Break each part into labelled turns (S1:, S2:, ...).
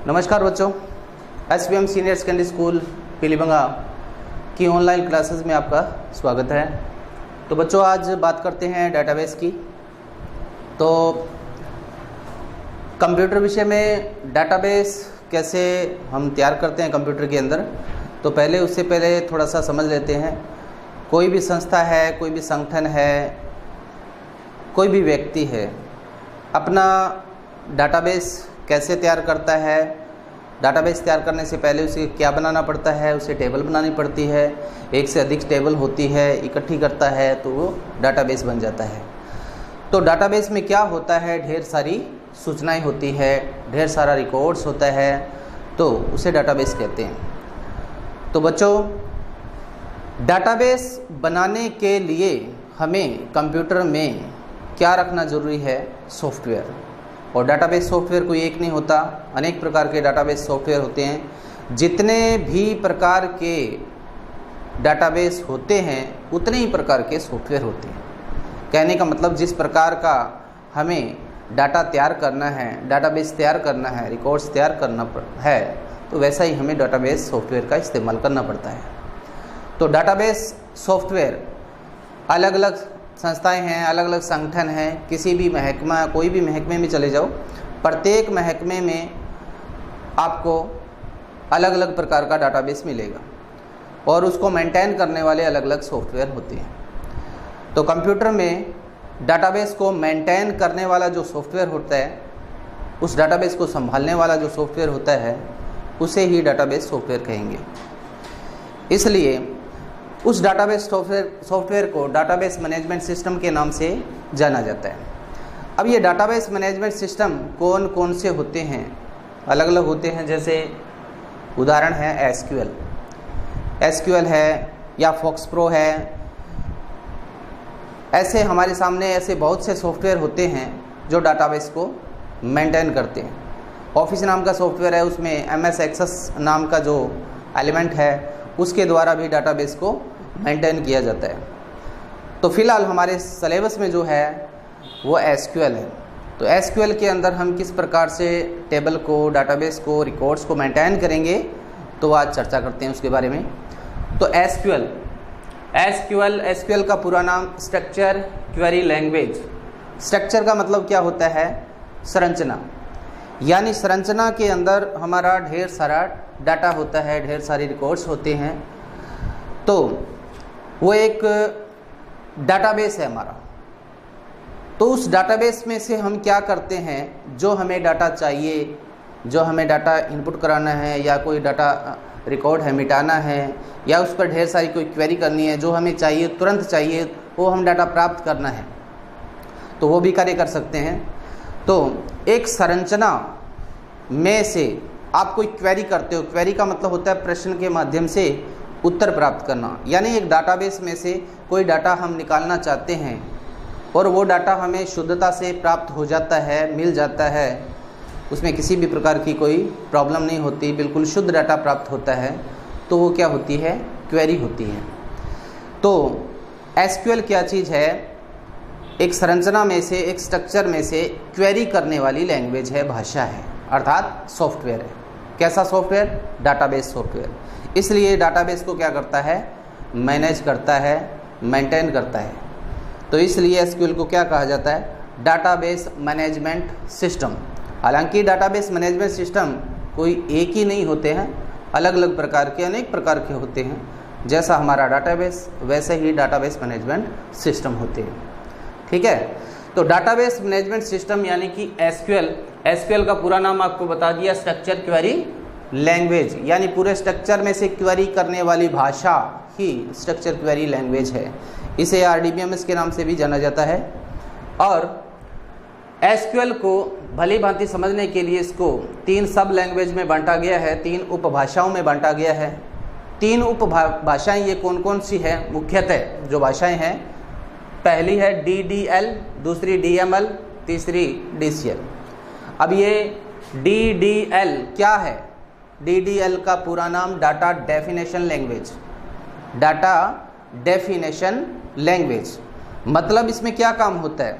S1: नमस्कार बच्चों, SPM senior secondary school Pilibanga की ऑनलाइन क्लासेस में आपका स्वागत है। तो बच्चों, आज बात करते हैं डेटाबेस की। तो कंप्यूटर विषय में डेटाबेस कैसे हम तैयार करते हैं कंप्यूटर के अंदर, तो उससे पहले थोड़ा सा समझ लेते हैं। कोई भी संस्था है, कोई भी संगठन है, कोई भी व्यक्ति है, अपना डेटाबेस कैसे तैयार करता है। डेटाबेस तैयार करने से पहले उसे क्या बनाना पड़ता है, उसे टेबल बनानी पड़ती है, एक से अधिक टेबल होती है, इकट्ठी करता है तो वो डेटाबेस बन जाता है। तो डेटाबेस में क्या होता है, ढेर सारी सूचनाएं होती है, ढेर सारा रिकॉर्ड्स होता है, तो उसे डेटाबेस कहते हैं। तो बच्चों, डेटाबेस बनाने के लिए हमें कंप्यूटर में क्या रखना ज़रूरी है, सॉफ्टवेयर। और डेटाबेस सॉफ्टवेयर कोई एक नहीं होता, अनेक प्रकार के डेटाबेस सॉफ्टवेयर होते हैं। जितने भी प्रकार के डेटाबेस होते हैं उतने ही प्रकार के सॉफ्टवेयर होते हैं। कहने का मतलब, जिस प्रकार का हमें डाटा तैयार करना है, डेटाबेस तैयार करना है, रिकॉर्ड्स तैयार करना है, तो वैसा ही हमें डेटाबेस सॉफ्टवेयर का इस्तेमाल करना पड़ता है। तो डेटाबेस सॉफ्टवेयर अलग अलग संस्थाएं हैं, अलग अलग संगठन हैं। किसी भी महकमा, कोई भी महकमे में चले जाओ, प्रत्येक महकमे में आपको अलग अलग प्रकार का डेटाबेस मिलेगा और उसको मेंटेन करने वाले अलग अलग सॉफ्टवेयर होते हैं। तो कंप्यूटर में डेटाबेस को मेंटेन करने वाला जो सॉफ्टवेयर होता है, उस डेटाबेस को संभालने वाला जो सॉफ्टवेयर होता है, उसे ही डेटाबेस सॉफ्टवेयर कहेंगे। इसलिए उस डेटाबेस सॉफ्टवेयर को डेटाबेस मैनेजमेंट सिस्टम के नाम से जाना जाता है। अब ये डेटाबेस मैनेजमेंट सिस्टम कौन कौन से होते हैं, अलग अलग होते हैं। जैसे उदाहरण है एसक्यूएल है या फॉक्सप्रो है। ऐसे हमारे सामने ऐसे बहुत से सॉफ्टवेयर होते हैं जो डेटाबेस को मेंटेन करते हैं। ऑफिस नाम का सॉफ्टवेयर है, उसमें MS एक्सेस नाम का जो एलिमेंट है उसके द्वारा भी डेटाबेस को मेंटेन किया जाता है। तो फिलहाल हमारे सिलेबस में जो है वो एसक्यूएल है। तो एसक्यूएल के अंदर हम किस प्रकार से टेबल को, डेटाबेस को, रिकॉर्ड्स को मेंटेन करेंगे, तो आज चर्चा करते हैं उसके बारे में। तो एसक्यूएल का पूरा नाम स्ट्रक्चर क्वेरी लैंग्वेज। स्ट्रक्चर का मतलब क्या होता है, संरचना। यानी संरचना के अंदर हमारा ढेर सारा डाटा होता है, ढेर सारे रिकॉर्ड्स होते हैं। तो वो एक डाटाबेस है हमारा। तो उस डाटाबेस में से हम क्या करते हैं, जो हमें डाटा चाहिए, जो हमें डाटा इनपुट कराना है, या कोई डाटा रिकॉर्ड है मिटाना है, या उस पर ढेर सारी कोई क्वेरी करनी है, जो हमें चाहिए, तुरंत चाहिए, वो हम डाटा प्राप्त करना है, तो वो भी कार्य कर सकते हैं। तो एक संरचना में से आप कोई क्वेरी करते हो। क्वेरी का मतलब होता है प्रश्न के माध्यम से उत्तर प्राप्त करना। यानी एक डाटाबेस में से कोई डाटा हम निकालना चाहते हैं और वो डाटा हमें शुद्धता से प्राप्त हो जाता है, मिल जाता है, उसमें किसी भी प्रकार की कोई प्रॉब्लम नहीं होती, बिल्कुल शुद्ध डाटा प्राप्त होता है, तो वो क्या होती है, क्वेरी होती है। तो एसक्यूएल क्या चीज़ है, एक संरचना में से, एक स्ट्रक्चर में से क्वेरी करने वाली लैंग्वेज है, भाषा है, अर्थात सॉफ्टवेयर है। कैसा सॉफ्टवेयर, डेटाबेस सॉफ्टवेयर। इसलिए डेटाबेस को क्या करता है, मैनेज करता है, मेंटेन करता है। तो इसलिए एसक्यूएल को क्या कहा जाता है, डेटाबेस मैनेजमेंट सिस्टम। हालांकि डेटाबेस मैनेजमेंट सिस्टम कोई एक ही नहीं होते हैं, अलग अलग प्रकार के, अनेक प्रकार के होते हैं। जैसा हमारा डेटाबेस, वैसे ही डेटाबेस मैनेजमेंट सिस्टम होते हैं। ठीक है। तो डेटाबेस मैनेजमेंट सिस्टम यानी कि एसक्यूएल का पूरा नाम आपको बता दिया, स्ट्रक्चर क्वेरी लैंग्वेज। यानी पूरे स्ट्रक्चर में से क्वेरी करने वाली भाषा ही स्ट्रक्चर क्वेरी लैंग्वेज है। इसे RDBMS के नाम से भी जाना जाता है। और एसक्यूएल को भली भांति समझने के लिए इसको 3 सब लैंग्वेज में बांटा गया है, 3 उपभाषाओं में बांटा गया है। 3 उपभाषाएं ये कौन कौन सी हैं, मुख्यतः जो भाषाएं हैं, पहली है DDL, दूसरी DML, तीसरी DCL। अब ये DDL क्या है, DDL का पूरा नाम data definition language. Data definition language मतलब इसमें क्या काम होता है,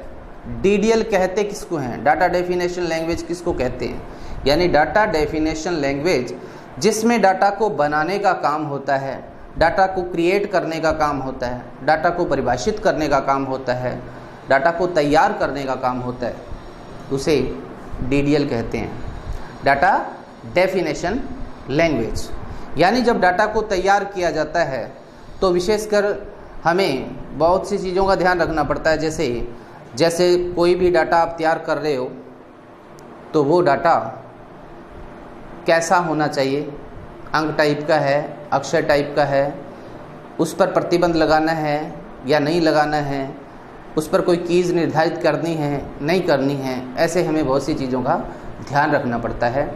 S1: DDL कहते किसको हैं, डाटा डेफिनेशन लैंग्वेज किसको कहते हैं। यानी डाटा डेफिनेशन लैंग्वेज, जिसमें डाटा को बनाने का काम होता है, डाटा को क्रिएट करने का काम होता है, डाटा को परिभाषित करने का काम होता है, डाटा को तैयार करने का काम होता है, उसे DDL कहते हैं, डाटा डेफिनेशन लैंग्वेज। यानी जब डाटा को तैयार किया जाता है तो विशेषकर हमें बहुत सी चीज़ों का ध्यान रखना पड़ता है। जैसे कोई भी डाटा आप तैयार कर रहे हो तो वो डाटा कैसा होना चाहिए, अंक टाइप का है, अक्षर टाइप का है, उस पर प्रतिबंध लगाना है या नहीं लगाना है, उस पर कोई कीज़ निर्धारित करनी है नहीं करनी है, ऐसे हमें बहुत सी चीज़ों का ध्यान रखना पड़ता है।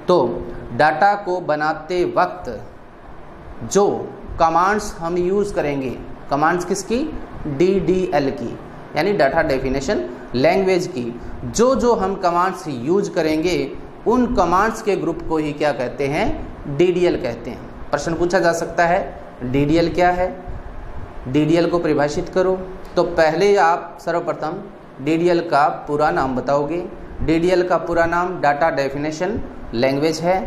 S1: तो डाटा को बनाते वक्त जो कमांड्स हम यूज़ करेंगे, कमांड्स किसकी, DDL की, यानी डाटा डेफिनेशन लैंग्वेज की, जो हम कमांड्स यूज करेंगे उन कमांड्स के ग्रुप को ही क्या कहते हैं, DDL कहते हैं। प्रश्न पूछा जा सकता है DDL क्या है, DDL को परिभाषित करो। तो पहले आप सर्वप्रथम DDL का पूरा नाम बताओगे। DDL का पूरा नाम डाटा डेफिनेशन लैंग्वेज है,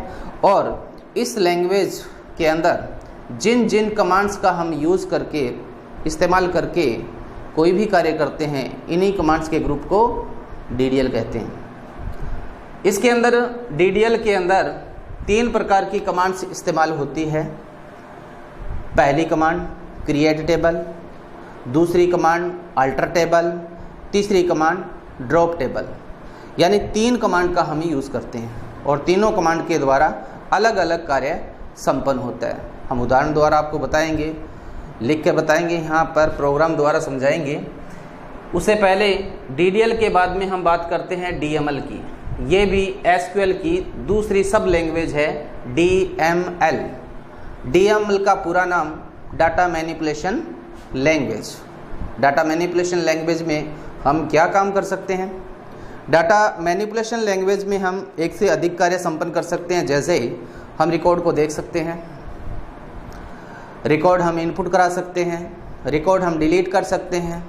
S1: और इस लैंग्वेज के अंदर जिन जिन कमांड्स का हम यूज़ करके इस्तेमाल करके कोई भी कार्य करते हैं, इन्हीं कमांड्स के ग्रुप को DDL कहते हैं। इसके अंदर DDL के अंदर 3 प्रकार की कमांड्स इस्तेमाल होती है। पहली कमांड क्रिएट टेबल, दूसरी कमांड अल्टर टेबल, तीसरी कमांड ड्रॉप टेबल, यानी 3 कमांड का हम यूज़ करते हैं और तीनों कमांड के द्वारा अलग अलग कार्य संपन्न होता है। हम उदाहरण द्वारा आपको बताएंगे, लिख के बताएंगे, यहाँ पर प्रोग्राम द्वारा समझाएंगे। उससे पहले DDL के बाद में हम बात करते हैं DML की। ये भी SQL की दूसरी सब लैंग्वेज है, DML। DML का पूरा नाम data manipulation language. Data manipulation language में हम क्या काम कर सकते हैं? डाटा मैनिपुलेशन लैंग्वेज में हम एक से अधिक कार्य संपन्न कर सकते हैं। जैसे हम रिकॉर्ड को देख सकते हैं, रिकॉर्ड हम इनपुट करा सकते हैं, रिकॉर्ड हम डिलीट कर सकते हैं।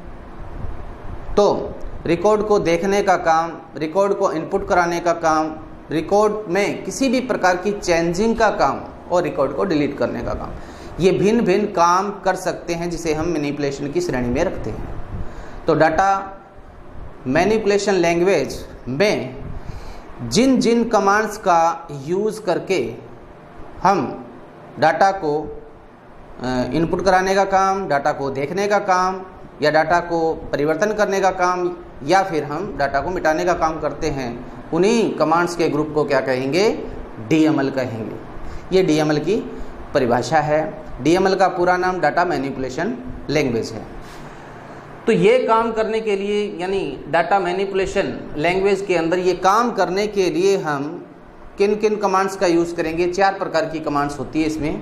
S1: तो रिकॉर्ड को देखने का काम, रिकॉर्ड को इनपुट कराने का काम, रिकॉर्ड में किसी भी प्रकार की चेंजिंग का काम और रिकॉर्ड को डिलीट करने का काम, ये भिन्न भिन्न काम कर सकते हैं, जिसे हम मैनिपुलेशन की श्रेणी में रखते हैं। तो डाटा मैनिपुलेशन लैंग्वेज में जिन जिन कमांड्स का यूज़ करके हम डाटा को इनपुट कराने का काम, डाटा को देखने का काम, या डाटा को परिवर्तन करने का काम, या फिर हम डाटा को मिटाने का काम करते हैं, उन्हीं कमांड्स के ग्रुप को क्या कहेंगे? DML कहेंगे। ये DML की परिभाषा है। DML का पूरा नाम डाटा मैनिपुलेशन लैंग्वेज है। तो ये काम करने के लिए, यानी डाटा मैनिपुलेशन लैंग्वेज के अंदर ये काम करने के लिए हम किन किन कमांड्स का यूज़ करेंगे? 4 प्रकार की कमांड्स होती है इसमें।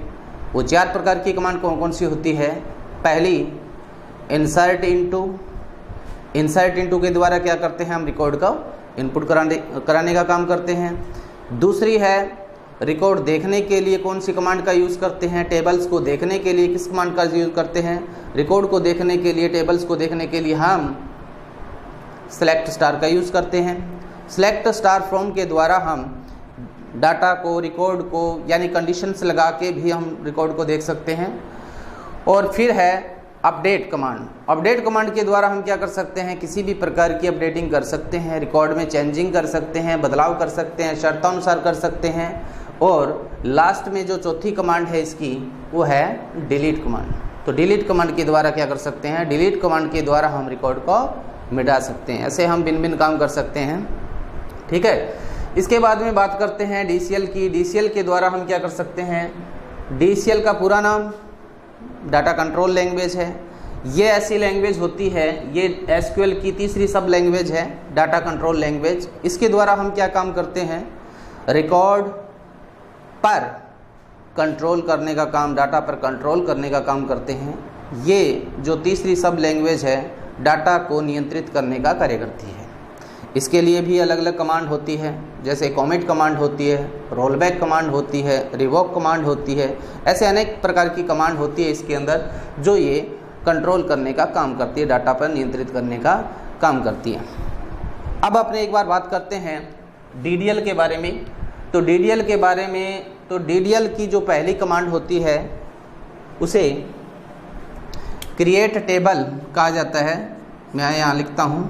S1: वो 4 प्रकार की कमांड कौन कौन सी होती है? पहली इंसर्ट इनटू के द्वारा क्या करते हैं? हम रिकॉर्ड का इनपुट कराने का काम करते हैं। दूसरी है रिकॉर्ड देखने के लिए कौन सी कमांड का यूज़ करते हैं? टेबल्स को देखने के लिए किस कमांड का यूज़ करते हैं? रिकॉर्ड को देखने के लिए, टेबल्स को देखने के लिए हम सेलेक्ट स्टार का यूज़ करते हैं। सेलेक्ट स्टार फ्रॉम के द्वारा हम डाटा को, रिकॉर्ड को, यानी कंडीशंस लगा के भी हम रिकॉर्ड को देख सकते हैं। और फिर है अपडेट कमांड। अपडेट कमांड के द्वारा हम क्या कर सकते हैं? किसी भी प्रकार की अपडेटिंग कर सकते हैं, रिकॉर्ड में चेंजिंग कर सकते हैं, बदलाव कर सकते हैं, शर्तानुसार कर सकते हैं। और लास्ट में जो चौथी कमांड है इसकी, वो है डिलीट कमांड। तो डिलीट कमांड के द्वारा क्या कर सकते हैं? डिलीट कमांड के द्वारा हम रिकॉर्ड को मिटा सकते हैं। ऐसे हम भिन्न भिन्न काम कर सकते हैं। ठीक है। इसके बाद में बात करते हैं DCL की। DCL के द्वारा हम क्या कर सकते हैं? DCL का पूरा नाम डाटा कंट्रोल लैंग्वेज है। ये ऐसी लैंग्वेज होती है, ये SQL की तीसरी सब लैंग्वेज है, डाटा कंट्रोल लैंग्वेज। इसके द्वारा हम क्या काम करते हैं? रिकॉर्ड पर कंट्रोल करने का काम, डाटा पर कंट्रोल करने का काम करते हैं। ये जो तीसरी सब लैंग्वेज है, डाटा को नियंत्रित करने का कार्य करती है। इसके लिए भी अलग अलग कमांड होती है, जैसे कॉमेट कमांड होती है, रोलबैक कमांड होती है, रिवोक कमांड होती है। ऐसे अनेक प्रकार की कमांड होती है इसके अंदर, जो ये कंट्रोल करने का काम करती है, डाटा पर नियंत्रित करने का काम करती है। अब अपने एक बार बात करते हैं DDL के बारे में। तो DDL के बारे में, तो DDL की जो पहली कमांड होती है उसे क्रिएट टेबल कहा जाता है। मैं यहाँ लिखता हूँ,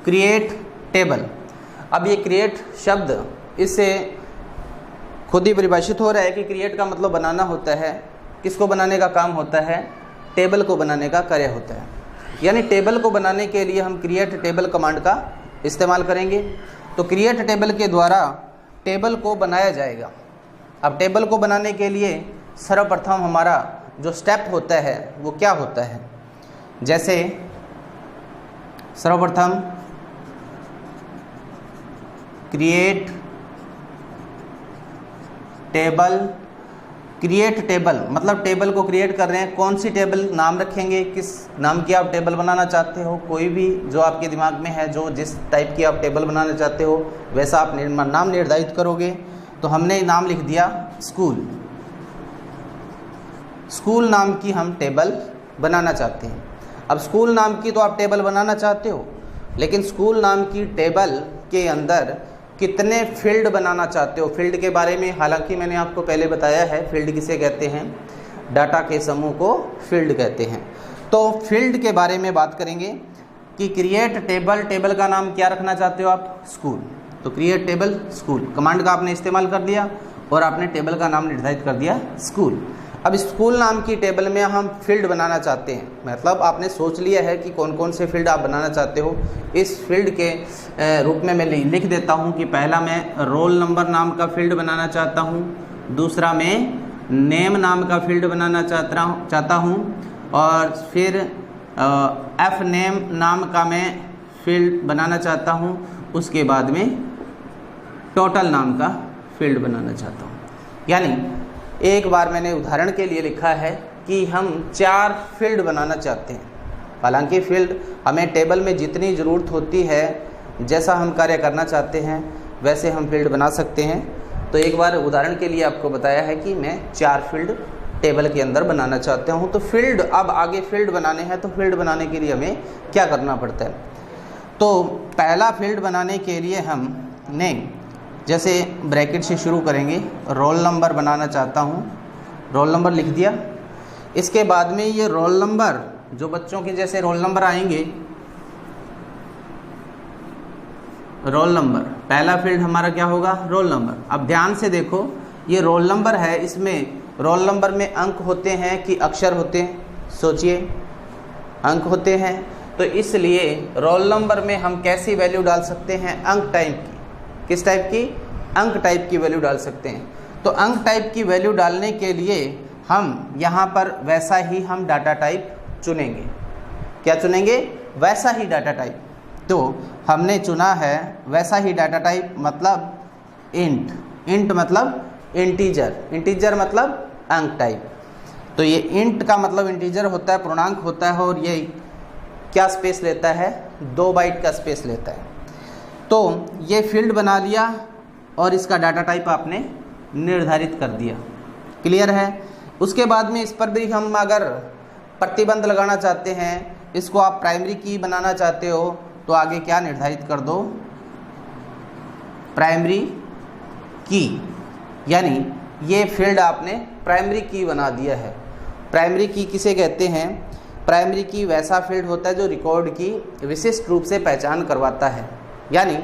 S1: क्रिएट टेबल। अब ये क्रिएट शब्द इससे खुद ही परिभाषित हो रहा है कि क्रिएट का मतलब बनाना होता है। किसको बनाने का काम होता है? टेबल को बनाने का कार्य होता है। यानी टेबल को बनाने के लिए हम क्रिएट टेबल कमांड का इस्तेमाल करेंगे। तो क्रिएट टेबल के द्वारा टेबल को बनाया जाएगा। अब टेबल को बनाने के लिए सर्वप्रथम हमारा जो स्टेप होता है वो क्या होता है? जैसे सर्वप्रथम क्रिएट टेबल, क्रिएट टेबल मतलब टेबल को क्रिएट कर रहे हैं। कौन सी टेबल नाम रखेंगे, किस नाम की आप टेबल बनाना चाहते हो, कोई भी जो आपके दिमाग में है, जो जिस टाइप की आप टेबल बनाना चाहते हो वैसा आप नाम निर्धारित करोगे। तो हमने नाम लिख दिया स्कूल। स्कूल नाम की हम टेबल बनाना चाहते हैं। अब स्कूल नाम की तो आप टेबल बनाना चाहते हो, लेकिन स्कूल नाम की टेबल के अंदर कितने फील्ड बनाना चाहते हो? फील्ड के बारे में हालांकि मैंने आपको पहले बताया है। फील्ड किसे कहते हैं? डाटा के समूह को फील्ड कहते हैं। तो फील्ड के बारे में बात करेंगे कि क्रिएट टेबल, टेबल का नाम क्या रखना चाहते हो आप? स्कूल। तो क्रिएट टेबल स्कूल कमांड का आपने इस्तेमाल कर दिया और आपने टेबल का नाम निर्धारित कर दिया स्कूल। अब स्कूल नाम की टेबल में हम फील्ड बनाना चाहते हैं, मतलब आपने सोच लिया है कि कौन कौन से फील्ड आप बनाना चाहते हो। इस फील्ड के रूप में मैं लिख देता हूं कि पहला मैं रोल नंबर नाम का फील्ड बनाना चाहता हूं, दूसरा मैं नेम नाम का फील्ड बनाना चाहता हूं, और फिर एफ नेम नाम का मैं फील्ड बनाना चाहता हूं, उसके बाद में टोटल नाम का फील्ड बनाना चाहता हूं। यानी एक बार मैंने उदाहरण के लिए लिखा है कि हम 4 फील्ड बनाना चाहते हैं। हालांकि फील्ड हमें टेबल में जितनी ज़रूरत होती है, जैसा हम कार्य करना चाहते हैं वैसे हम फील्ड बना सकते हैं। तो एक बार उदाहरण के लिए आपको बताया है कि मैं 4 फील्ड टेबल के अंदर बनाना चाहता हूं। तो फील्ड, अब आगे फील्ड बनाने हैं, तो फील्ड बनाने के लिए हमें क्या करना पड़ता है? तो पहला फील्ड बनाने के लिए हमने जैसे ब्रैकेट से शुरू करेंगे, रोल नंबर बनाना चाहता हूँ, रोल नंबर लिख दिया। इसके बाद में ये रोल नंबर, जो बच्चों के जैसे रोल नंबर आएंगे, रोल नंबर पहला फील्ड हमारा क्या होगा? Roll number. अब ध्यान से देखो, ये रोल नंबर है, इसमें रोल नंबर में अंक होते हैं कि अक्षर होते हैं? सोचिए, अंक होते हैं। तो इसलिए रोल नंबर में हम कैसी वैल्यू डाल सकते हैं? अंक टाइप की। किस टाइप की? अंक टाइप की वैल्यू डाल सकते हैं। तो अंक टाइप की वैल्यू डालने के लिए हम यहाँ पर वैसा ही हम डाटा टाइप चुनेंगे। क्या चुनेंगे? वैसा ही डाटा टाइप। तो हमने चुना है वैसा ही डाटा टाइप, मतलब इंट। इंट मतलब इंटीजर, इंटीजर मतलब अंक टाइप। तो ये इंट का मतलब इंटीजर होता है, पूर्णांक होता है, और ये क्या स्पेस लेता है? 2 बाइट का स्पेस लेता है। तो ये फील्ड बना लिया और इसका डाटा टाइप आपने निर्धारित कर दिया। क्लियर है? उसके बाद में इस पर भी हम अगर प्रतिबंध लगाना चाहते हैं, इसको आप प्राइमरी की बनाना चाहते हो, तो आगे क्या निर्धारित कर दो? प्राइमरी की। यानी ये फील्ड आपने प्राइमरी की बना दिया है। प्राइमरी की किसे कहते हैं? प्राइमरी की वैसा फील्ड होता है जो रिकॉर्ड की विशिष्ट रूप से पहचान करवाता है, यानी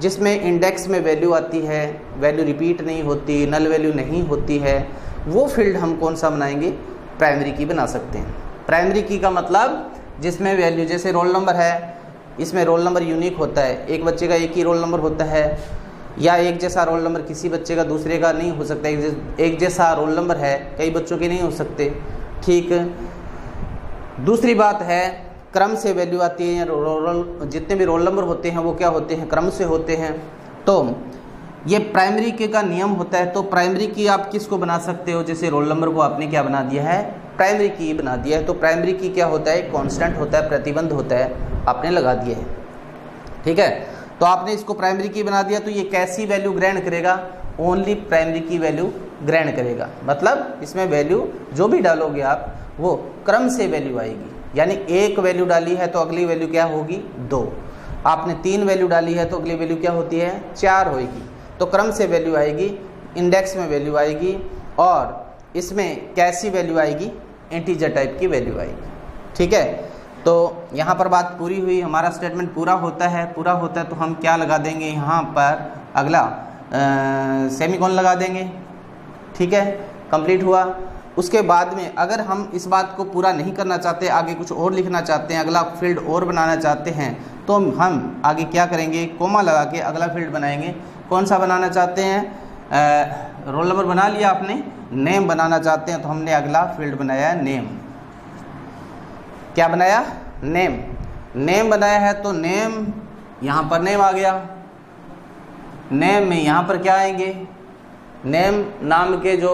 S1: जिसमें इंडेक्स में वैल्यू आती है, वैल्यू रिपीट नहीं होती, नल वैल्यू नहीं होती है, वो फील्ड हम कौन सा बनाएंगे? प्राइमरी की बना सकते हैं। प्राइमरी की का मतलब जिसमें वैल्यू, जैसे रोल नंबर है, इसमें रोल नंबर यूनिक होता है, एक बच्चे का एक ही रोल नंबर होता है, या एक जैसा रोल नंबर किसी बच्चे का दूसरे का नहीं हो सकता। एक जैसा रोल नंबर है, कई बच्चों के नहीं हो सकते। ठीक। दूसरी बात है, क्रम से वैल्यू आती है। जितने भी रोल नंबर होते हैं वो क्या होते हैं? क्रम से होते हैं। तो ये प्राइमरी की का नियम होता है। तो प्राइमरी की आप किसको बना सकते हो? जैसे रोल नंबर को आपने क्या बना दिया है? प्राइमरी की बना दिया है। तो प्राइमरी की क्या होता है? कांस्टेंट होता है, प्रतिबंध होता है, आपने लगा दिया है। ठीक है, तो आपने इसको प्राइमरी की बना दिया। तो ये कैसी वैल्यू ग्रहण करेगा? ओनली प्राइमरी की वैल्यू ग्रहण करेगा। मतलब इसमें वैल्यू जो भी डालोगे आप, वो क्रम से वैल्यू आएगी। यानी एक वैल्यू डाली है तो अगली वैल्यू क्या होगी 2, आपने 3 वैल्यू डाली है तो अगली वैल्यू क्या होती है 4 होगी। तो क्रम से वैल्यू आएगी, इंडेक्स में वैल्यू आएगी और इसमें कैसी वैल्यू आएगी, इंटीजर टाइप की वैल्यू आएगी। ठीक है, तो यहाँ पर बात पूरी हुई, हमारा स्टेटमेंट पूरा होता है तो हम क्या लगा देंगे यहाँ पर अगला सेमीकोलन लगा देंगे। ठीक है, कंप्लीट हुआ। उसके बाद में अगर हम इस बात को पूरा नहीं करना चाहते, आगे कुछ और लिखना चाहते हैं, अगला फील्ड और बनाना चाहते हैं, तो हम आगे क्या करेंगे, कोमा लगा के अगला फील्ड बनाएंगे। कौन सा बनाना चाहते हैं, रोल नंबर बना लिया आपने, नेम बनाना चाहते हैं तो हमने अगला फील्ड बनाया नेम। क्या बनाया, नेम बनाया है तो नेम, यहाँ पर नेम आ गया। नेम में यहाँ पर क्या आएंगे, नेम नाम के जो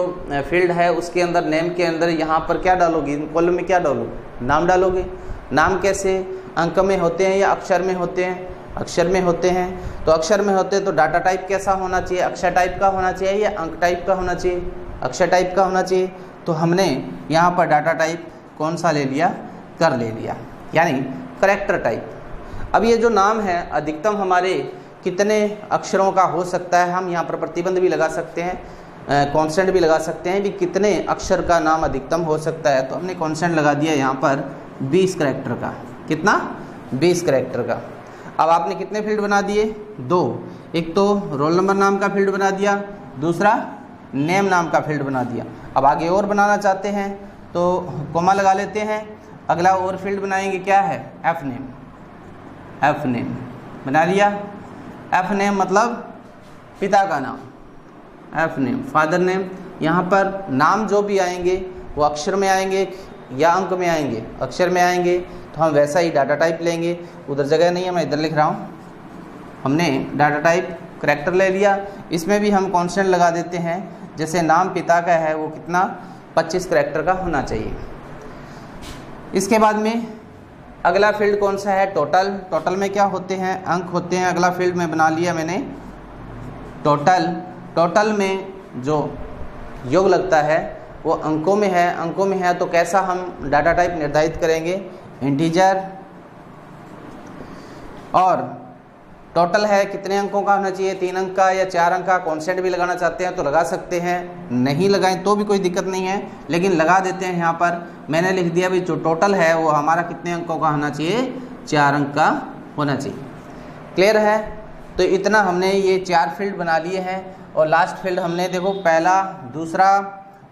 S1: फील्ड है उसके अंदर, नेम के अंदर यहाँ पर क्या डालोगे, कॉलम में क्या डालोगे, नाम डालोगे। नाम कैसे, अंक में होते हैं या अक्षर में होते हैं, अक्षर में होते हैं। तो अक्षर में होते हैं तो डाटा टाइप कैसा होना चाहिए, अक्षर टाइप का होना चाहिए या अंक टाइप का होना चाहिए, अक्षर टाइप का होना चाहिए। तो हमने यहाँ पर डाटा टाइप कौन सा ले लिया, कर ले लिया, यानी करैक्टर टाइप। अब ये जो नाम है अधिकतम हमारे कितने अक्षरों का हो सकता है, हम यहाँ पर प्रतिबंध भी लगा सकते हैं, कांस्टेंट भी लगा सकते हैं भी कितने अक्षर का नाम अधिकतम हो सकता है। तो हमने कांस्टेंट लगा दिया यहाँ पर 20 करैक्टर का। कितना, 20 करैक्टर का। अब आपने कितने फील्ड बना दिए, 2। एक तो रोल नंबर नाम का फील्ड बना दिया, दूसरा नेम नाम का फील्ड बना दिया। अब आगे और बनाना चाहते हैं तो कोमा लगा लेते हैं, अगला और फील्ड बनाएंगे, क्या है, एफ नेम बना लिया। एफ नेम मतलब पिता का नाम, एफ नेम फादर नेम। यहाँ पर नाम जो भी आएंगे वो अक्षर में आएंगे या अंक में आएंगे, अक्षर में आएंगे तो हम वैसा ही डाटा टाइप लेंगे। उधर जगह नहीं है, मैं इधर लिख रहा हूँ। हमने डाटा टाइप करैक्टर ले लिया, इसमें भी हम कांस्टेंट लगा देते हैं। जैसे नाम पिता का है वो कितना, 25 करैक्टर का होना चाहिए। इसके बाद में अगला फील्ड कौन सा है, टोटल में क्या होते हैं, अंक होते हैं। अगला फील्ड में बना लिया मैंने टोटल में जो योग लगता है वो अंकों में है, तो कैसा हम डाटा टाइप निर्धारित करेंगे, इंटीजर। और टोटल है कितने अंकों का होना चाहिए, 3 अंक का या 4 अंक का। कांस्टेंट भी लगाना चाहते हैं तो लगा सकते हैं, नहीं लगाएं तो भी कोई दिक्कत नहीं है, लेकिन लगा देते हैं। यहाँ पर मैंने लिख दिया भाई जो टोटल है वो हमारा कितने अंकों का होना चाहिए, 4 अंक का होना चाहिए। क्लियर है, तो इतना हमने ये 4 फील्ड बना लिए हैं। और लास्ट फील्ड हमने देखो पहला, दूसरा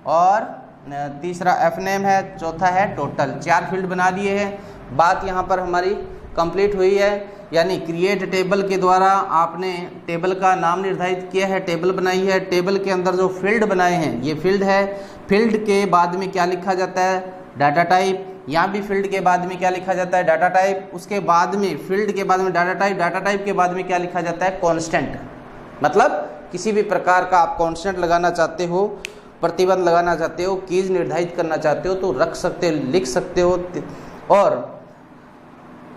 S1: और तीसरा एफ नेम है, चौथा है टोटल। 4 फील्ड बना लिए हैं। बात यहाँ पर हमारी कंप्लीट हुई है, यानी क्रिएट टेबल के द्वारा आपने टेबल का नाम निर्धारित किया है, टेबल बनाई है। टेबल के अंदर जो फील्ड बनाए हैं ये फील्ड है। फील्ड के बाद में क्या लिखा जाता है, डाटा टाइप। यहाँ भी फील्ड के बाद में क्या लिखा जाता है, डाटा टाइप। उसके बाद में फील्ड के बाद में डाटा टाइप, डाटा टाइप के बाद में क्या लिखा जाता है, कांस्टेंट। मतलब किसी भी प्रकार का आप कांस्टेंट लगाना चाहते हो, प्रतिबंध लगाना चाहते हो, कीज निर्धारित करना चाहते हो तो रख सकते हो, लिख सकते हो। और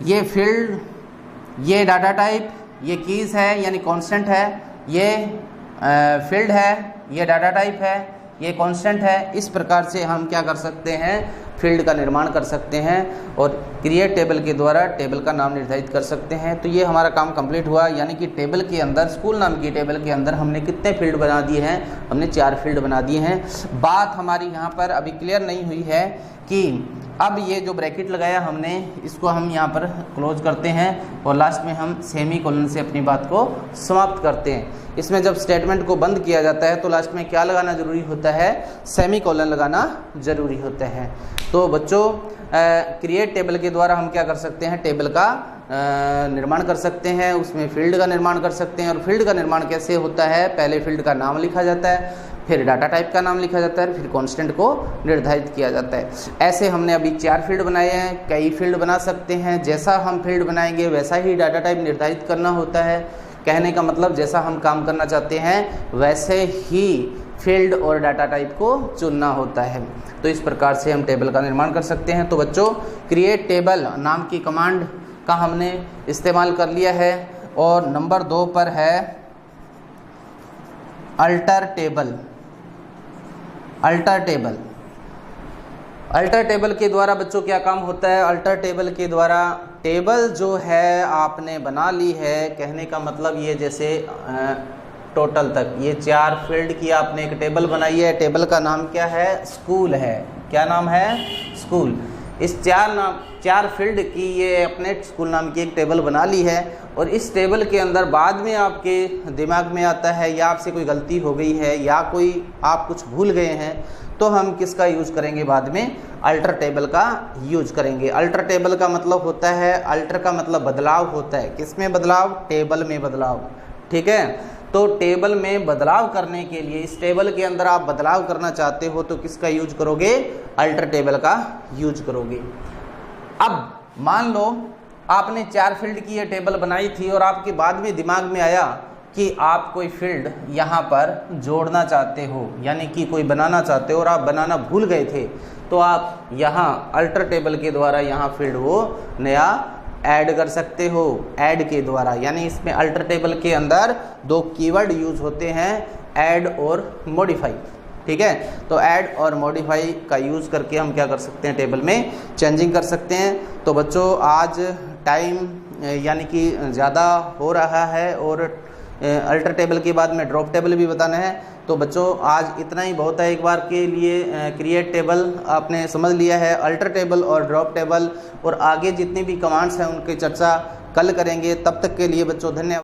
S1: ये फील्ड, ये डाटा टाइप, ये कीज है यानी कांस्टेंट है, ये फील्ड है, ये डाटा टाइप है, ये कांस्टेंट है। इस प्रकार से हम क्या कर सकते हैं, फील्ड का निर्माण कर सकते हैं और क्रिएट टेबल के द्वारा टेबल का नाम निर्धारित कर सकते हैं। तो ये हमारा काम कंप्लीट हुआ, यानी कि टेबल के अंदर, स्कूल नाम की टेबल के अंदर हमने कितने फील्ड बना दिए हैं, हमने 4 फील्ड बना दिए हैं। बात हमारी यहाँ पर अभी क्लियर नहीं हुई है कि अब ये जो ब्रैकेट लगाया हमने, इसको हम यहाँ पर क्लोज करते हैं और लास्ट में हम सेमी कोलन से अपनी बात को समाप्त करते हैं। इसमें जब स्टेटमेंट को बंद किया जाता है तो लास्ट में क्या लगाना ज़रूरी होता है, सेमी कोलन लगाना ज़रूरी होता है। तो बच्चों क्रिएट टेबल के द्वारा हम क्या कर सकते हैं, टेबल का निर्माण कर सकते हैं, उसमें फील्ड का निर्माण कर सकते हैं। और फील्ड का निर्माण कैसे होता है, पहले फील्ड का नाम लिखा जाता है, फिर डाटा टाइप का नाम लिखा जाता है, फिर कांस्टेंट को निर्धारित किया जाता है। ऐसे हमने अभी 4 फील्ड बनाए हैं, कई फील्ड बना सकते हैं। जैसा हम फील्ड बनाएंगे वैसा ही डाटा टाइप निर्धारित करना होता है। कहने का मतलब जैसा हम काम करना चाहते हैं वैसे ही फील्ड और डाटा टाइप को चुनना होता है। तो इस प्रकार से हम टेबल का निर्माण कर सकते हैं। तो बच्चों क्रिएट टेबल नाम की कमांड का हमने इस्तेमाल कर लिया है। और नंबर 2 पर है अल्टर टेबल। अल्टर टेबल के द्वारा बच्चों क्या काम होता है? अल्टर टेबल के द्वारा टेबल जो है आपने बना ली है, कहने का मतलब ये जैसे टोटल तक ये 4 फील्ड की आपने एक टेबल बनाई है। टेबल का नाम क्या है? स्कूल है। क्या नाम है? स्कूल। इस 4 फील्ड की ये अपने स्कूल नाम की एक टेबल बना ली है, और इस टेबल के अंदर बाद में आपके दिमाग में आता है या आपसे कोई गलती हो गई है या कोई आप कुछ भूल गए हैं, तो हम किसका यूज करेंगे? बाद में अल्टर टेबल का यूज करेंगे। अल्टर टेबल का मतलब होता है, अल्टर का मतलब बदलाव होता है। किस में बदलाव? टेबल में बदलाव। ठीक है, तो टेबल में बदलाव करने के लिए, इस टेबल के अंदर आप बदलाव करना चाहते हो तो किसका यूज करोगे? अल्टर टेबल का यूज करोगे। अब मान लो आपने 4 फील्ड की ये टेबल बनाई थी और आपके बाद में दिमाग में आया कि आप कोई फील्ड यहाँ पर जोड़ना चाहते हो, यानी कि कोई बनाना चाहते हो और आप बनाना भूल गए थे, तो आप यहाँ अल्टर टेबल के द्वारा यहाँ फील्ड वो नया ऐड कर सकते हो, ऐड के द्वारा। यानी इसमें अल्टर टेबल के अंदर 2 कीवर्ड यूज होते हैं, ऐड और मॉडिफाई। ठीक है, तो ऐड और मॉडिफाई का यूज करके हम क्या कर सकते हैं? टेबल में चेंजिंग कर सकते हैं। तो बच्चों आज टाइम यानी कि ज़्यादा हो रहा है और अल्टर टेबल के बाद में ड्रॉप टेबल भी बताना है। तो बच्चों आज इतना ही बहुत है। एक बार के लिए क्रिएट टेबल आपने समझ लिया है, अल्टर टेबल और ड्रॉप टेबल, और आगे जितनी भी कमांड्स हैं उनकी चर्चा कल करेंगे। तब तक के लिए बच्चों धन्यवाद।